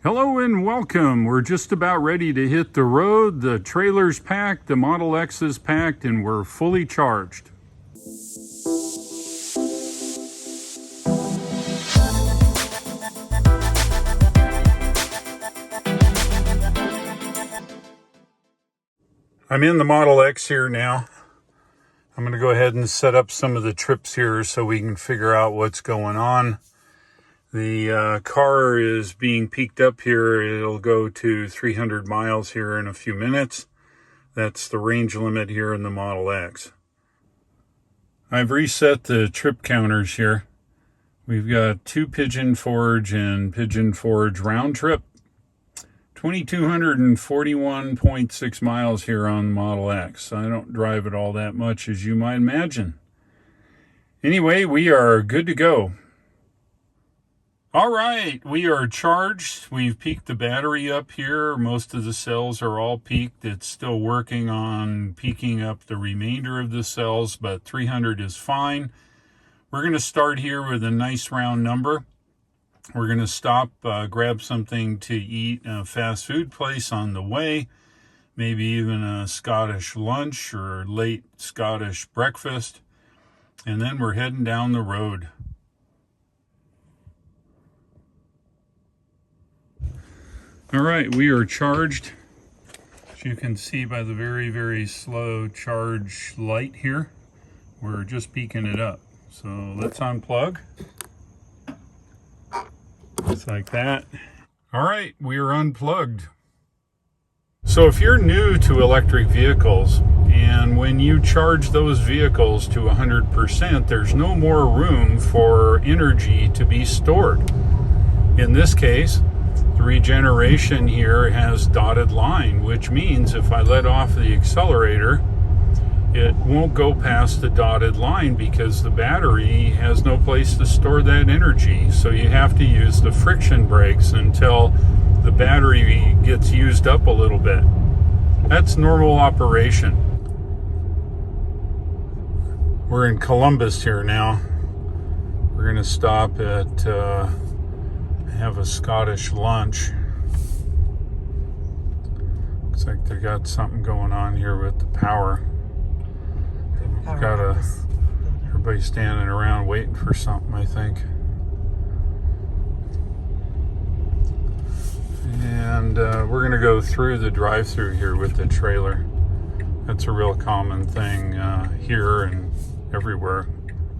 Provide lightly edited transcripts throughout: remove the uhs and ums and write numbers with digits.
Hello and welcome. We're just about ready to hit the road. The trailer's packed, the Model X is packed, and we're fully charged. I'm in the Model X here now. I'm going to go ahead and set up some of the trips here so we can figure out what's going on. The car is being peaked up here. It'll go to 300 miles here in a few minutes. That's the range limit here in the Model X. I've reset the trip counters here. We've got 2 Pigeon Forge and Pigeon Forge round trip. 2,241.6 miles here on the Model X. I don't drive it all that much, as you might imagine. Anyway, we are good to go. All right, we are charged. We've peaked the battery up here. Most of the cells are all peaked. It's still working on peaking up the remainder of the cells, but 300 is fine. We're going to start here with a nice round number. We're going to stop, grab something to eat in a fast food place on the way, maybe even a Scottish lunch or late Scottish breakfast, and then we're heading down the road. All right, we are charged. As you can see by the very, very slow charge light here, we're just peaking it up. So let's unplug. Just like that. All right, we are unplugged. So if you're new to electric vehicles, and when you charge those vehicles to 100%, there's no more room for energy to be stored. In this case, the Regeneration here has dotted line, which means if I let off the accelerator, it won't go past the dotted line because the battery has no place to store that energy. So you have to use the friction brakes until the battery gets used up a little bit. That's normal operation. We're in Columbus here now. We're going to stop at have a Scottish lunch. Looks like they got something going on here with the power. Got everybody standing around waiting for something, I think. And we're going to go through the drive-through here with the trailer. That's a real common thing here and everywhere.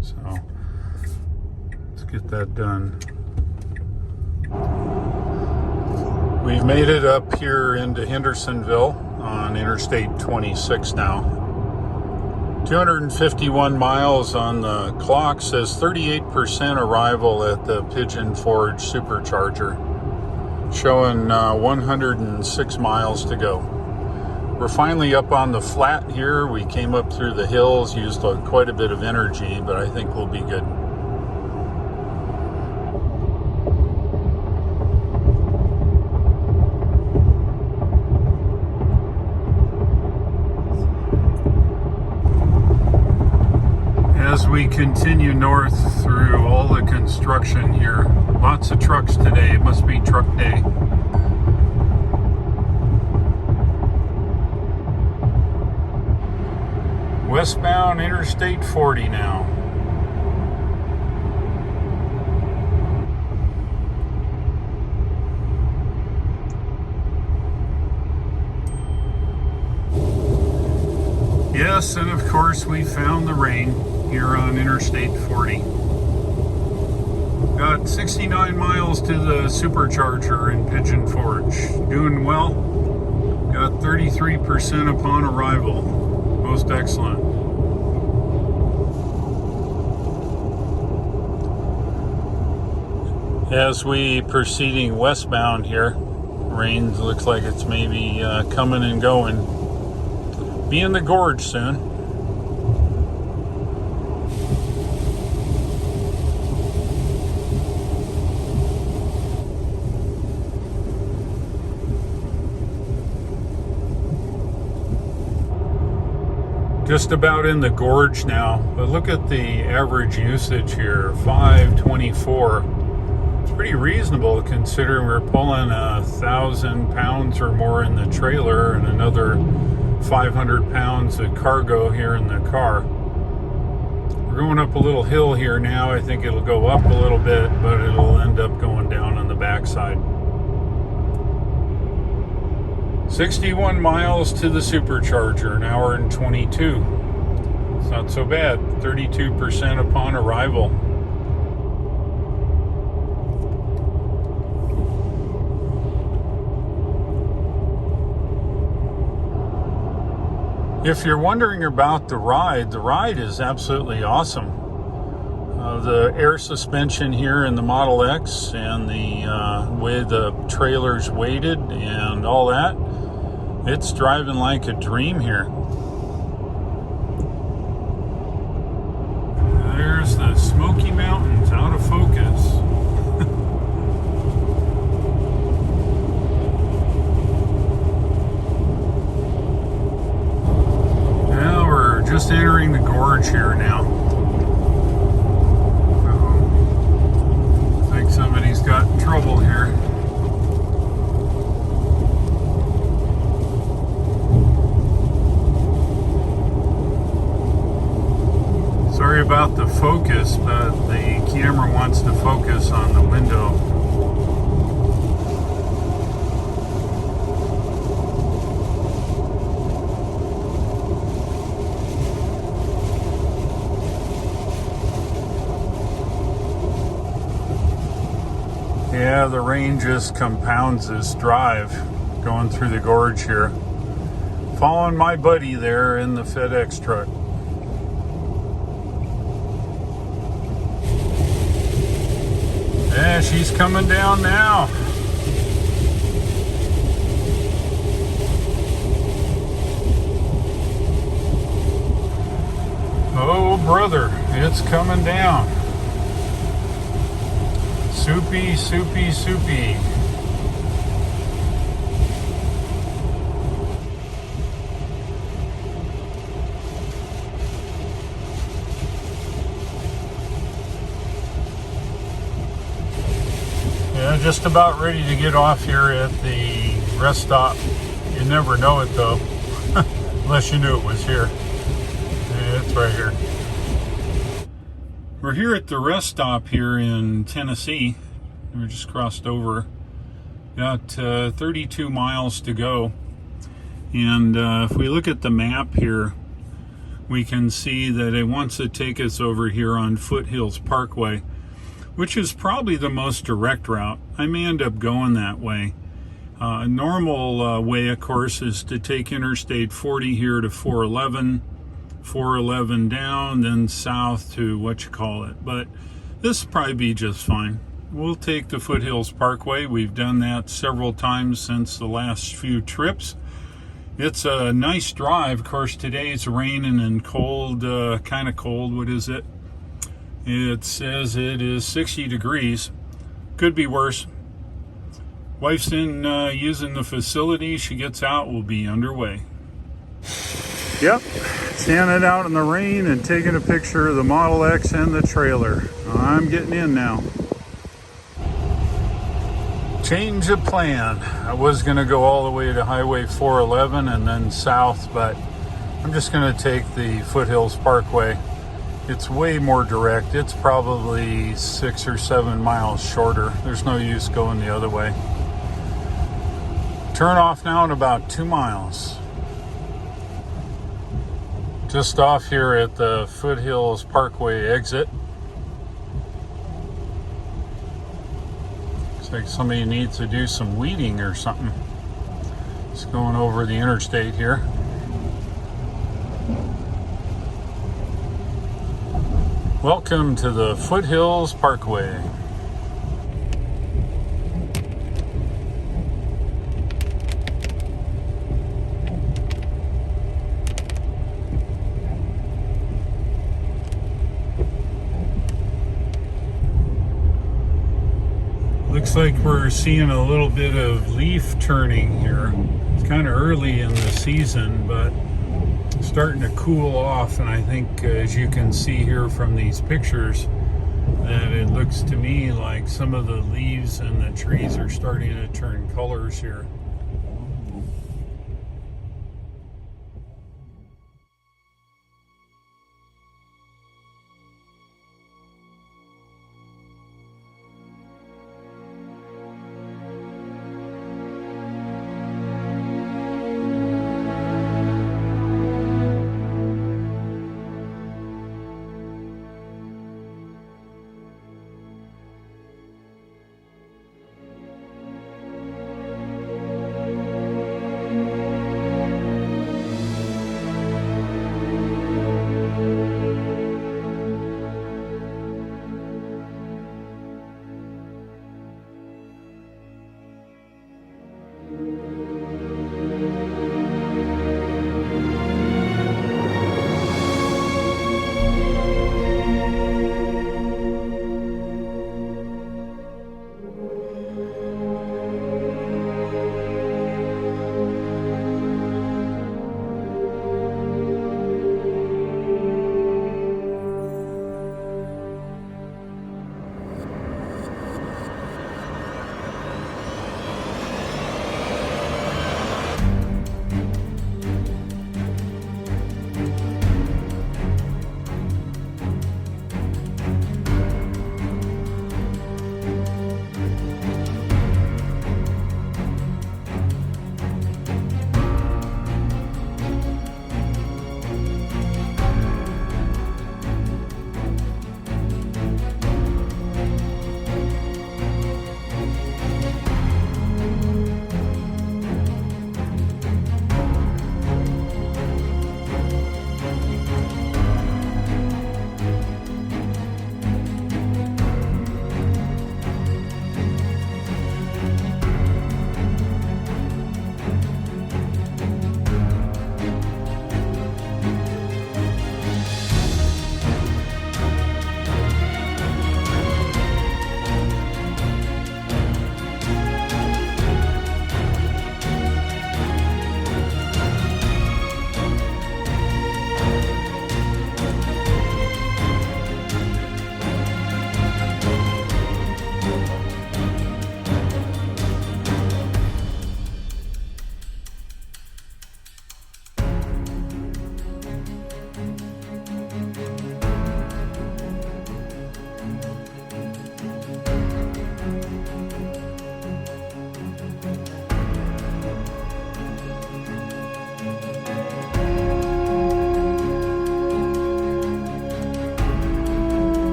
So let's get that done. We've made it up here into Hendersonville on Interstate 26 now. 251 miles on the clock, says 38% arrival at the Pigeon Forge Supercharger, showing 106 miles to go. We're finally up on the flat here. We came up through the hills, used quite a bit of energy, but I think we'll be good. As we continue north through all the construction here, lots of trucks today. It must be truck day. Westbound Interstate 40 now. Yes, and of course we found the rain here on Interstate 40. Got 69 miles to the Supercharger in Pigeon Forge. Doing well. Got 33% upon arrival. Most excellent. As we proceeding westbound here, rain looks like it's maybe coming and going. Be in the Gorge soon. Just about in the Gorge now, but look at the average usage here, 524 pretty reasonable considering we're pulling 1,000 pounds or more in the trailer and another 500 pounds of cargo here in the car. We're going up a little hill here now. I think it'll go up a little bit, but it'll end up going down on the backside. 61 miles to the Supercharger, an hour and 22. It's not so bad. 32% upon arrival. If you're wondering about the ride is absolutely awesome. The air suspension here in the Model X and the way the trailer's weighted and all that, it's driving like a dream here. There's the Smoky Mountains out of focus. Now we're just entering the gorge here now. I think somebody's got trouble here. Sorry about the focus, but the camera wants to focus on the window. Yeah, the rain just compounds this drive going through the gorge here. Following my buddy there in the FedEx truck. Yeah, she's coming down now. Oh, brother, it's coming down. Soupy, soupy, soupy. Yeah, just about ready to get off here at the rest stop. You never know it though, unless you knew it was here. Yeah, it's right here. We're here at the rest stop here in Tennessee. We just crossed over. Got 32 miles to go. And if we look at the map here, we can see that it wants to take us over here on Foothills Parkway, which is probably the most direct route. I may end up going that way. A normal way, of course, is to take Interstate 40 here to 411. 411 down, then south to what you call it. But this will probably be just fine. We'll take the Foothills Parkway. We've done that several times since the last few trips. It's a nice drive. Of course, today's raining and cold, kind of cold. What is it? It says it is 60 degrees. Could be worse. Wife's in using the facility. She gets out, we'll be underway. Yep, standing out in the rain and taking a picture of the Model X and the trailer. I'm getting in now. Change of plan. I was going to go all the way to Highway 411 and then south, but I'm just going to take the Foothills Parkway. It's way more direct. It's probably 6 or 7 miles shorter. There's no use going the other way. Turn off now in about 2 miles. Just off here at the Foothills Parkway exit. Looks like somebody needs to do some weeding or something. Just going over the interstate here. Welcome to the Foothills Parkway. Looks like we're seeing a little bit of leaf turning here. It's kind of early in the season, but starting to cool off, and I think as you can see here from these pictures, that it looks to me like some of the leaves and the trees are starting to turn colors here.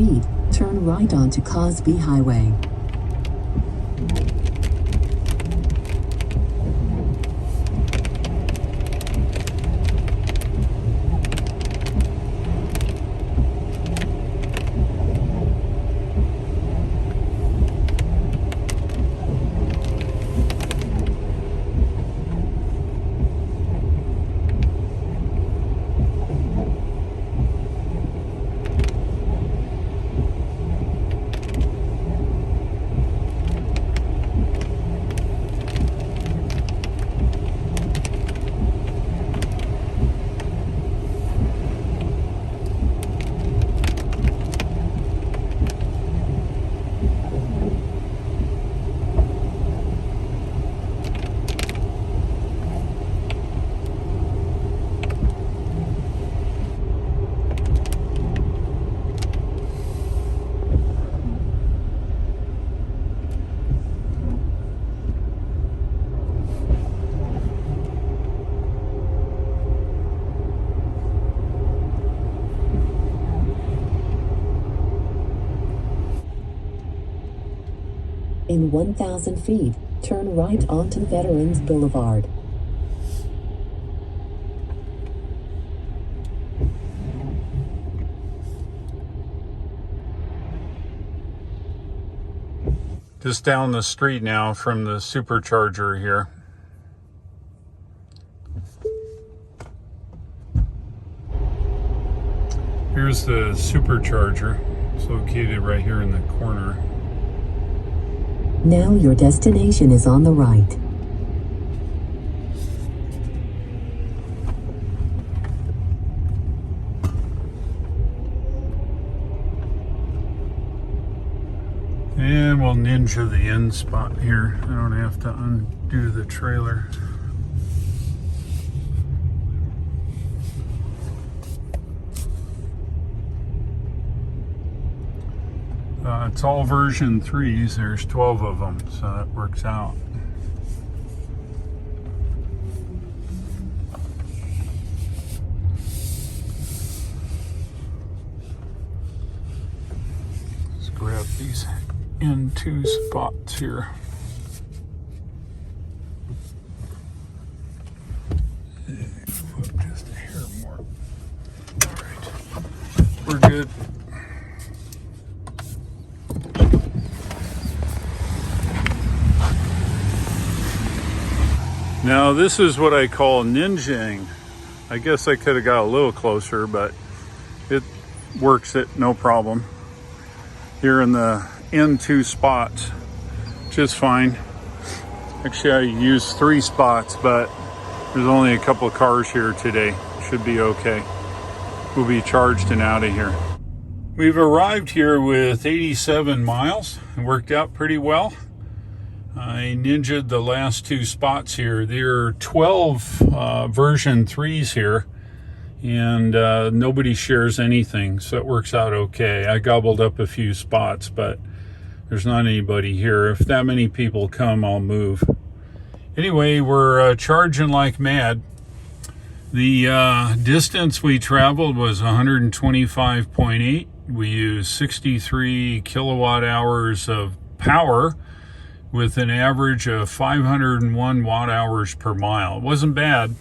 feet, turn right onto Cosby Highway. In 1,000 feet, turn right onto Veterans Boulevard. Just down the street now from the Supercharger here. Here's the Supercharger. It's located right here in the corner. Now your destination is on the right. And we'll ninja the end spot here. I don't have to undo the trailer. It's all version 3s. There's 12 of them, so that works out. Let's grab these N2 spots here. Just a hair more. All right, we're good. Now this is what I call ninjaing. I guess I could have got a little closer, but it works it no problem. Here in the N2 spots, just fine. Actually, I used 3 spots, but there's only a couple of cars here today. Should be okay. We'll be charged and out of here. We've arrived here with 87 miles. It worked out pretty well. I ninja'd the last 2 spots here. There are 12 version 3s here, and nobody shares anything, so it works out okay. I gobbled up a few spots, but there's not anybody here. If that many people come, I'll move. Anyway, we're charging like mad. The distance we traveled was 125.8. We used 63 kilowatt hours of power, with an average of 501 watt hours per mile. It wasn't bad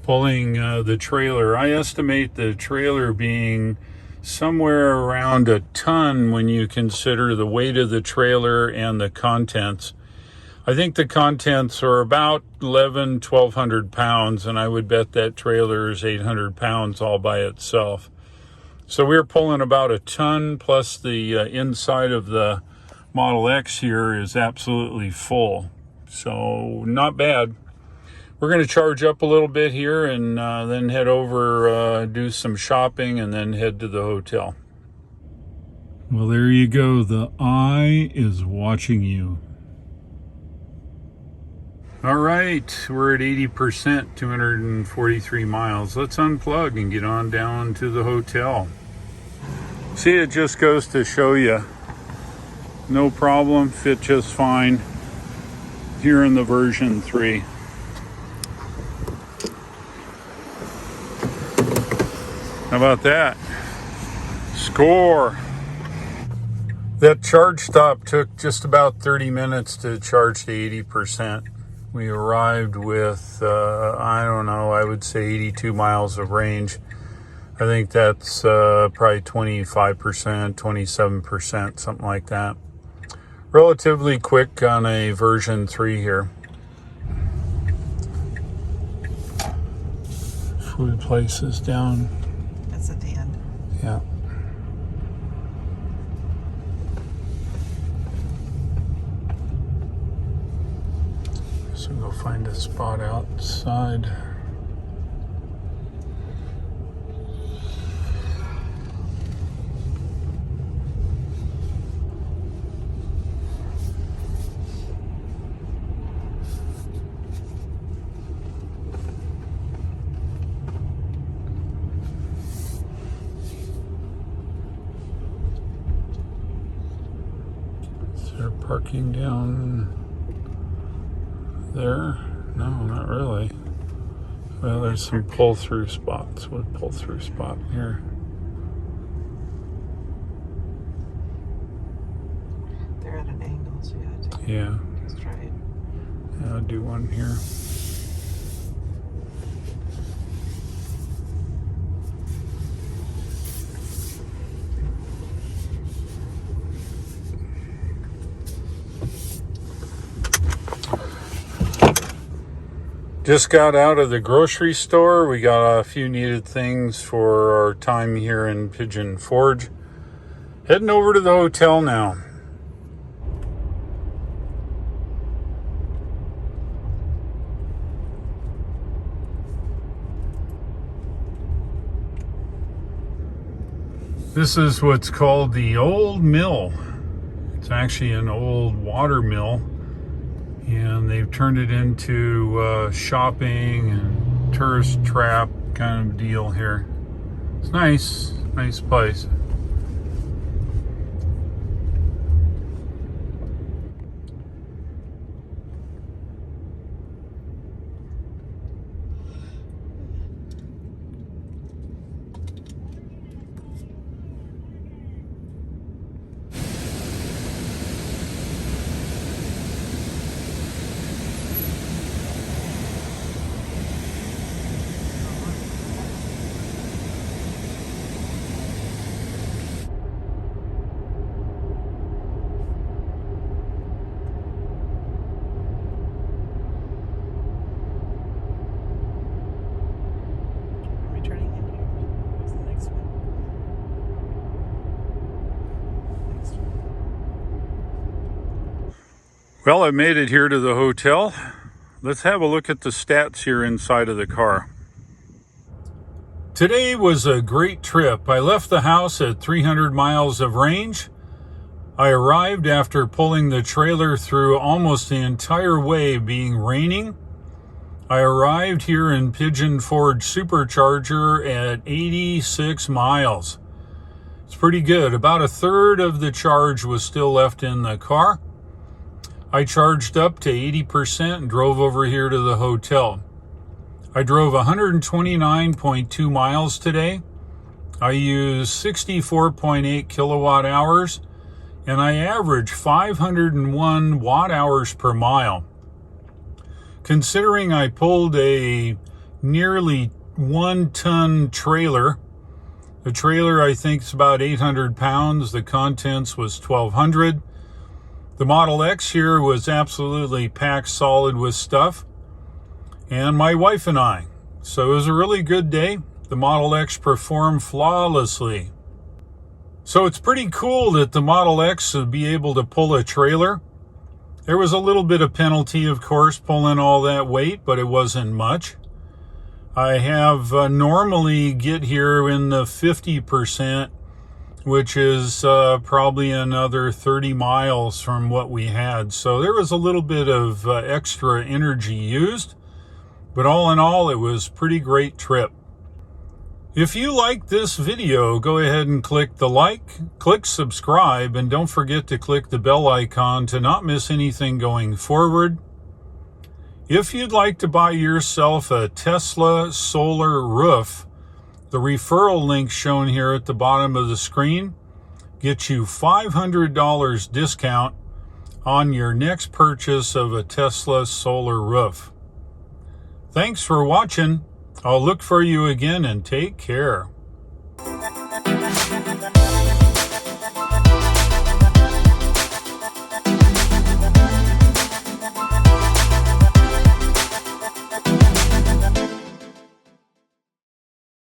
pulling the trailer. I estimate the trailer being somewhere around a ton when you consider the weight of the trailer and the contents. I think the contents are about 1,200 pounds, and I would bet that trailer is 800 pounds all by itself. So we're pulling about a ton, plus the inside of the Model X here is absolutely full, so not bad. We're going to charge up a little bit here and then head over, do some shopping, and then head to the hotel. Well, there you go. The eye is watching you. All right, we're at 80%, 243 miles. Let's unplug and get on down to the hotel. See, it just goes to show you. No problem, fit just fine here in the version 3. How about that? Score! That charge stop took just about 30 minutes to charge to 80%. We arrived with, I don't know, I would say 82 miles of range. I think that's probably 25%, 27%, something like that. Relatively quick on a version 3 here. Food places down. That's at the end. Yeah. So go find a spot outside. Is there parking down there? No, not really. Well, there's some pull-through spots. What pull-through spot here? They're at an angle, so you have to Yeah. just try it. Yeah, I'll do one here. Just got out of the grocery store. We got a few needed things for our time here in Pigeon Forge. Heading over to the hotel now. This is what's called the Old Mill. It's actually an old water mill, and they've turned it into shopping and tourist trap kind of deal here. It's nice place. Are we turning in here? What's the next one? Next one. Well, I made it here to the hotel. Let's have a look at the stats here inside of the car. Today was a great trip. I left the house at 300 miles of range. I arrived after pulling the trailer through almost the entire way being raining. I arrived here in Pigeon Forge Supercharger at 86 miles. It's pretty good. About a third of the charge was still left in the car. I charged up to 80% and drove over here to the hotel. I drove 129.2 miles today. I used 64.8 kilowatt hours, and I averaged 501 watt hours per mile. Considering I pulled a nearly 1-ton trailer, the trailer I think is about 800 pounds, the contents was 1,200. The Model X here was absolutely packed solid with stuff, and my wife and I. So it was a really good day. The Model X performed flawlessly. So it's pretty cool that the Model X would be able to pull a trailer. There was a little bit of penalty, of course, pulling all that weight, but it wasn't much. I have normally get here in the 50%, which is probably another 30 miles from what we had. So there was a little bit of extra energy used, but all in all, it was a pretty great trip. If you like this video, go ahead and click the like, click subscribe, and don't forget to click the bell icon to not miss anything going forward. If you'd like to buy yourself a Tesla solar roof, the referral link shown here at the bottom of the screen. get you $500 discount on your next purchase of a Tesla solar roof. Thanks for watching. I'll look for you again and take care.